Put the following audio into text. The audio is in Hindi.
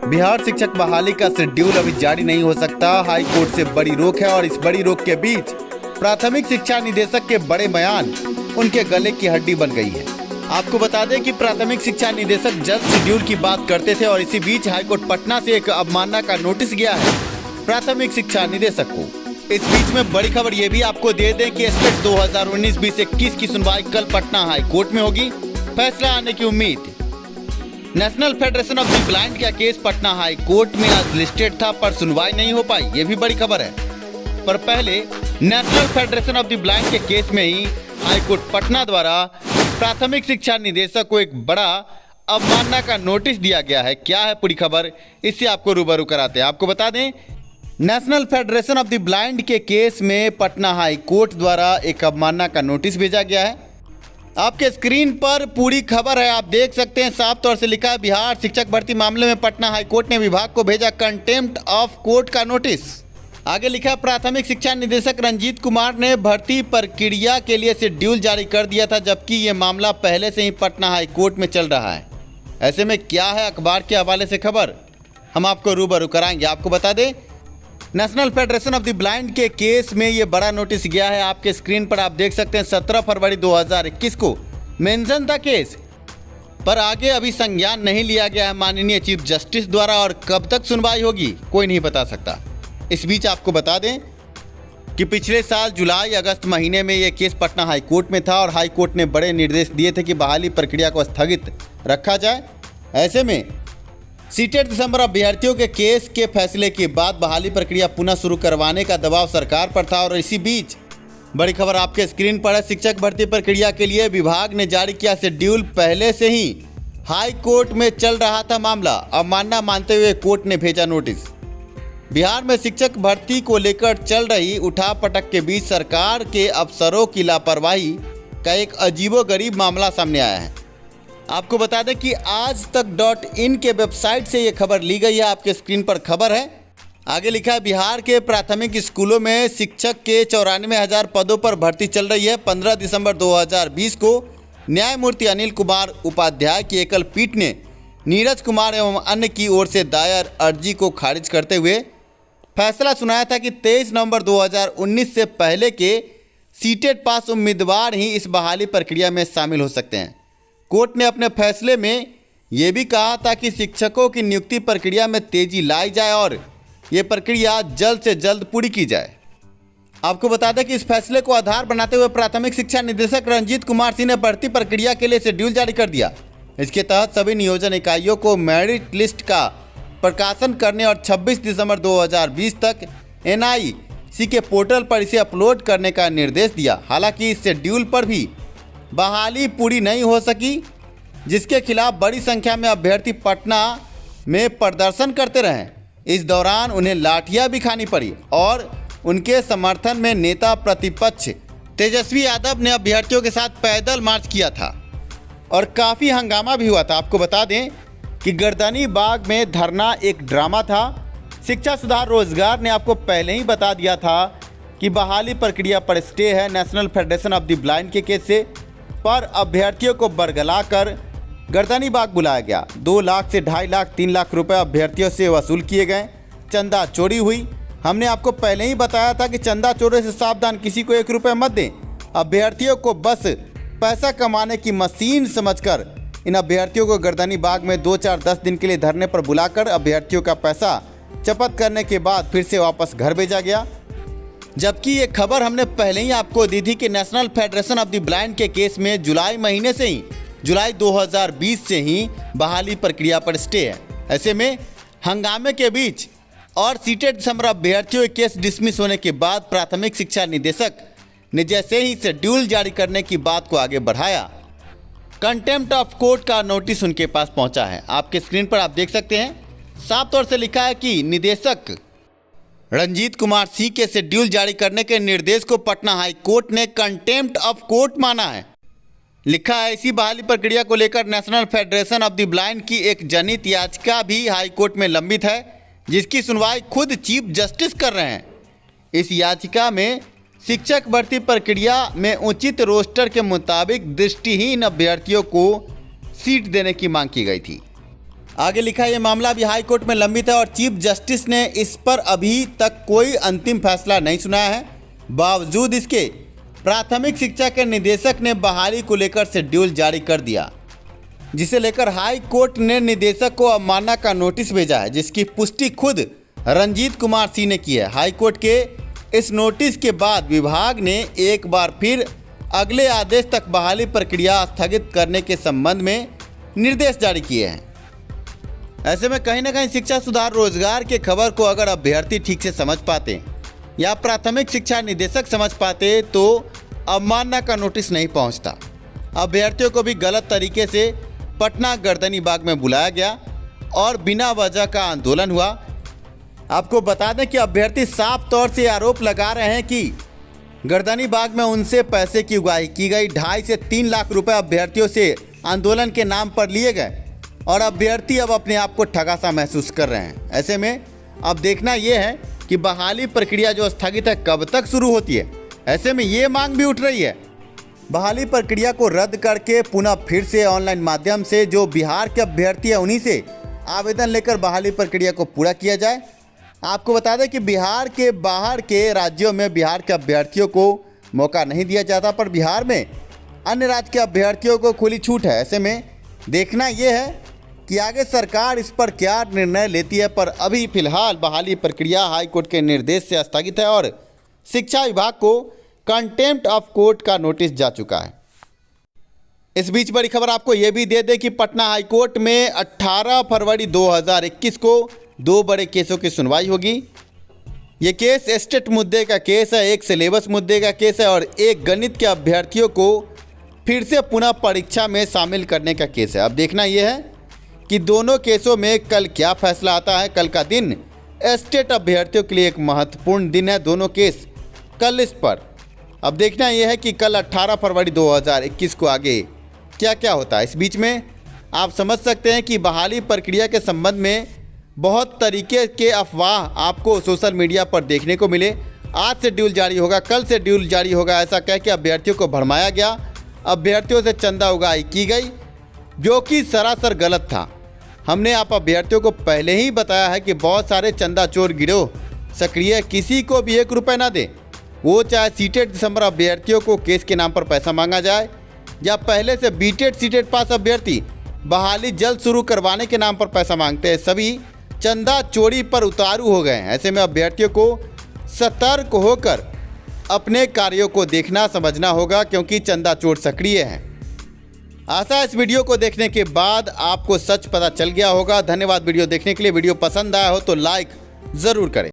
बिहार शिक्षक बहाली का शेड्यूल अभी जारी नहीं हो सकता। हाई कोर्ट से बड़ी रोक है और इस बड़ी रोक के बीच प्राथमिक शिक्षा निदेशक के बड़े बयान उनके गले की हड्डी बन गई है। आपको बता दें कि प्राथमिक शिक्षा निदेशक जल्द शेड्यूल की बात करते थे और इसी बीच हाईकोर्ट पटना से एक अवमानना का नोटिस गया है प्राथमिक शिक्षा निदेशक को। इस बीच में बड़ी खबर ये भी आपको दे दें कि स्टेट 2019-2021 की सुनवाई कल पटना हाई कोर्ट में होगी। फैसला आने की उम्मीद। National federation of the blind का केस पटना हाई कोर्ट में आज लिस्टेड था पर सुनवाई नहीं हो पाई, ये भी बड़ी खबर है। पर पहले national federation of the blind के केस में ही हाई कोर्ट पटना द्वारा प्राथमिक शिक्षा निदेशक को एक बड़ा अवमानना का नोटिस दिया गया है। क्या है पूरी खबर, इससे आपको रूबरू कराते हैं। आपको बता दें, national federation of the blind के केस में पटना हाई कोर्ट द्वारा एक अवमानना का नोटिस भेजा गया है। आपके स्क्रीन पर पूरी खबर है, आप देख सकते हैं। साफ तौर से लिखा है, बिहार शिक्षक भर्ती मामले में पटना हाई कोर्ट ने विभाग को भेजा कंटेम्प्ट ऑफ कोर्ट का नोटिस। आगे लिखा है, प्राथमिक शिक्षा निदेशक रंजीत कुमार ने भर्ती प्रक्रिया के लिए शेड्यूल जारी कर दिया था, जबकि ये मामला पहले से ही पटना हाई कोर्ट में चल रहा है। ऐसे में क्या है अखबार के हवाले से खबर, हम आपको रूबरू कराएंगे। आपको बता दें, national federation of the blind के केस में ये बड़ा नोटिस गया है। आपके स्क्रीन पर आप देख सकते हैं 17 फरवरी 2021 को मेंशन था केस, पर आगे अभी संज्ञान नहीं लिया गया है माननीय चीफ जस्टिस द्वारा और कब तक सुनवाई होगी कोई नहीं बता सकता। इस बीच आपको बता दें कि पिछले साल जुलाई अगस्त महीने में ये केस पटना हाई कोर्ट में था और हाई कोर्ट ने बड़े निर्देश दिए थे कि बहाली प्रक्रिया को स्थगित रखा जाए। ऐसे में सीटेट दिसंबर अभ्यर्थियों के केस के फैसले के बाद बहाली प्रक्रिया पुनः शुरू करवाने का दबाव सरकार पर था और इसी बीच बड़ी खबर आपके स्क्रीन पर है, शिक्षक भर्ती प्रक्रिया के लिए विभाग ने जारी किया शेड्यूल। पहले से ही हाई कोर्ट में चल रहा था मामला, अवमानना मानते हुए कोर्ट ने भेजा नोटिस। बिहार में शिक्षक भर्ती को लेकर चल रही उठापटक के बीच सरकार के अफसरों की लापरवाही का एक अजीबोगरीब मामला सामने आया है। आपको बता दें कि आज तक.in के वेबसाइट से ये खबर ली गई है। आपके स्क्रीन पर खबर है, आगे लिखा है, बिहार के प्राथमिक स्कूलों में शिक्षक के 94,000 पदों पर भर्ती चल रही है। 15 दिसंबर 2020 को न्यायमूर्ति अनिल कुमार उपाध्याय की एकल पीठ ने नीरज कुमार एवं अन्य की ओर से दायर अर्जी को खारिज करते हुए फैसला सुनाया था कि 23 नवंबर 2019 से पहले के सीटेट पास उम्मीदवार ही इस बहाली प्रक्रिया में शामिल हो सकते हैं। कोर्ट ने अपने फैसले में ये भी कहा था कि शिक्षकों की नियुक्ति प्रक्रिया में तेजी लाई जाए और ये प्रक्रिया जल्द से जल्द पूरी की जाए। आपको बता दें कि इस फैसले को आधार बनाते हुए प्राथमिक शिक्षा निदेशक रंजीत कुमार सिंह ने भर्ती प्रक्रिया के लिए शेड्यूल जारी कर दिया। इसके तहत सभी नियोजन इकाइयों को मेरिट लिस्ट का प्रकाशन करने और 26 दिसंबर 2020 तक NIC के पोर्टल पर इसे अपलोड करने का निर्देश दिया। हालांकि इस शेड्यूल पर भी बहाली पूरी नहीं हो सकी, जिसके खिलाफ बड़ी संख्या में अभ्यर्थी पटना में प्रदर्शन करते रहे। इस दौरान उन्हें लाठियां भी खानी पड़ी और उनके समर्थन में नेता प्रतिपक्ष तेजस्वी यादव ने अभ्यर्थियों के साथ पैदल मार्च किया था और काफ़ी हंगामा भी हुआ था। आपको बता दें कि गर्दनी बाग में धरना एक ड्रामा था। शिक्षा सुधार रोजगार ने आपको पहले ही बता दिया था कि बहाली प्रक्रिया पर स्टे है national federation of the blind के केस से, पर अभ्यर्थियों को बरगला कर गर्दनी बाग बुलाया गया। 2 लाख से 2.5 लाख 3 लाख रुपए अभ्यर्थियों से वसूल किए गए। चंदा चोरी हुई। हमने आपको पहले ही बताया था कि चंदा चोरी से सावधान, किसी को 1 रुपये मत दें। अभ्यर्थियों को बस पैसा कमाने की मशीन समझकर इन अभ्यर्थियों को गर्दनी बाग में 2, 4, 10 दिन के लिए धरने पर बुलाकर अभ्यर्थियों का पैसा चपत करने के बाद फिर से वापस घर भेजा गया। जबकि ये खबर हमने पहले ही आपको दी थी कि national federation of the blind के केस में जुलाई महीने से ही, जुलाई 2020 से ही बहाली प्रक्रिया पर स्टे है। ऐसे में हंगामे के बीच और सीटेट दिसंबर अभ्यर्थियों के केस डिसमिस होने के बाद प्राथमिक शिक्षा निदेशक ने जैसे ही शेड्यूल जारी करने की बात को आगे बढ़ाया, कंटेम्प्ट ऑफ कोर्ट का नोटिस उनके पास पहुंचा है। आपके स्क्रीन पर आप देख सकते हैं, साफ तौर से लिखा है कि निदेशक रंजीत कुमार सिंह के शेड्यूल जारी करने के निर्देश को पटना हाई कोर्ट ने कंटेम्प्ट ऑफ कोर्ट माना है। लिखा है, इसी बहाली प्रक्रिया को लेकर national federation of the blind की एक जनहित याचिका भी हाई कोर्ट में लंबित है, जिसकी सुनवाई खुद चीफ जस्टिस कर रहे हैं। इस याचिका में शिक्षक भर्ती प्रक्रिया में उचित रोस्टर के मुताबिक दृष्टिहीन अभ्यर्थियों को सीट देने की मांग की गई थी। आगे लिखा, यह मामला अभी हाई कोर्ट में लंबित है और चीफ जस्टिस ने इस पर अभी तक कोई अंतिम फैसला नहीं सुनाया है। बावजूद इसके प्राथमिक शिक्षा के निदेशक ने बहाली को लेकर शेड्यूल जारी कर दिया, जिसे लेकर हाई कोर्ट ने निदेशक को अवमानना का नोटिस भेजा है, जिसकी पुष्टि खुद रंजीत कुमार सिंह ने की है। हाई कोर्ट के इस नोटिस के बाद विभाग ने एक बार फिर अगले आदेश तक बहाली प्रक्रिया स्थगित करने के संबंध में निर्देश जारी किए हैं। ऐसे में कहीं ना कहीं शिक्षा सुधार रोजगार के खबर को अगर अभ्यर्थी ठीक से समझ पाते या प्राथमिक शिक्षा निदेशक समझ पाते तो अवमानना का नोटिस नहीं पहुंचता। अभ्यर्थियों को भी गलत तरीके से पटना गर्दनी बाग में बुलाया गया और बिना वजह का आंदोलन हुआ। आपको बता दें कि अभ्यर्थी साफ तौर से आरोप लगा रहे हैं कि गर्दनी बाग में उनसे पैसे की उगाही की गई। 2.5 से 3 लाख रुपए अभ्यर्थियों से आंदोलन के नाम पर लिए गए और अभ्यर्थी अब अपने आप को ठगा सा महसूस कर रहे हैं। ऐसे में अब देखना यह है कि बहाली प्रक्रिया जो स्थगित है कब तक शुरू होती है। ऐसे में ये मांग भी उठ रही है बहाली प्रक्रिया को रद्द करके पुनः फिर से ऑनलाइन माध्यम से जो बिहार के अभ्यर्थी है उन्हीं से आवेदन लेकर बहाली प्रक्रिया को पूरा किया जाए। आपको बता दें कि बिहार के बाहर के राज्यों में बिहार के अभ्यर्थियों को मौका नहीं दिया जाता, पर बिहार में अन्य राज्य के अभ्यर्थियों को खुली छूट है। ऐसे में देखना यह है कि आगे सरकार इस पर क्या निर्णय लेती है, पर अभी फिलहाल बहाली प्रक्रिया हाईकोर्ट के निर्देश से स्थगित है और शिक्षा विभाग को कंटेम्प्ट ऑफ कोर्ट का नोटिस जा चुका है। इस बीच बड़ी खबर आपको यह भी दे दें कि पटना हाईकोर्ट में 18 फरवरी 2021 को 2 बड़े केसों की सुनवाई होगी। ये केस एस्टेट मुद्दे का केस है, एक सिलेबस मुद्दे का केस है और एक गणित के अभ्यर्थियों को फिर से पुनः परीक्षा में शामिल करने का केस है। अब देखना यह है कि दोनों केसों में कल क्या फैसला आता है। कल का दिन एस्टेट अभ्यर्थियों के लिए एक महत्वपूर्ण दिन है। दोनों केस कल इस पर अब देखना यह है कि कल 18 फरवरी 2021 को आगे क्या क्या होता है। इस बीच में आप समझ सकते हैं कि बहाली प्रक्रिया के संबंध में बहुत तरीके के अफवाह आपको सोशल मीडिया पर देखने को मिले। आज शेड्यूल जारी होगा, कल शेड्यूल जारी होगा, ऐसा कह के अभ्यर्थियों को भरमाया गया। अभ्यर्थियों से चंदा उगाही की गई जो कि सरासर गलत था। हमने आप अभ्यर्थियों को पहले ही बताया है कि बहुत सारे चंदा चोर गिरोह सक्रिय, किसी को भी 1 रुपये ना दे, वो चाहे सीटेट दिसंबर अभ्यर्थियों को केस के नाम पर पैसा मांगा जाए या पहले से बीटेट सीटेट पास अभ्यर्थी बहाली जल्द शुरू करवाने के नाम पर पैसा मांगते हैं, सभी चंदा चोरी पर उतारू हो गए हैं। ऐसे में अभ्यर्थियों को सतर्क होकर अपने कार्यों को देखना समझना होगा, क्योंकि चंदा चोर सक्रिय हैं। आशा इस वीडियो को देखने के बाद आपको सच पता चल गया होगा। धन्यवाद वीडियो देखने के लिए। वीडियो पसंद आया हो तो लाइक ज़रूर करें।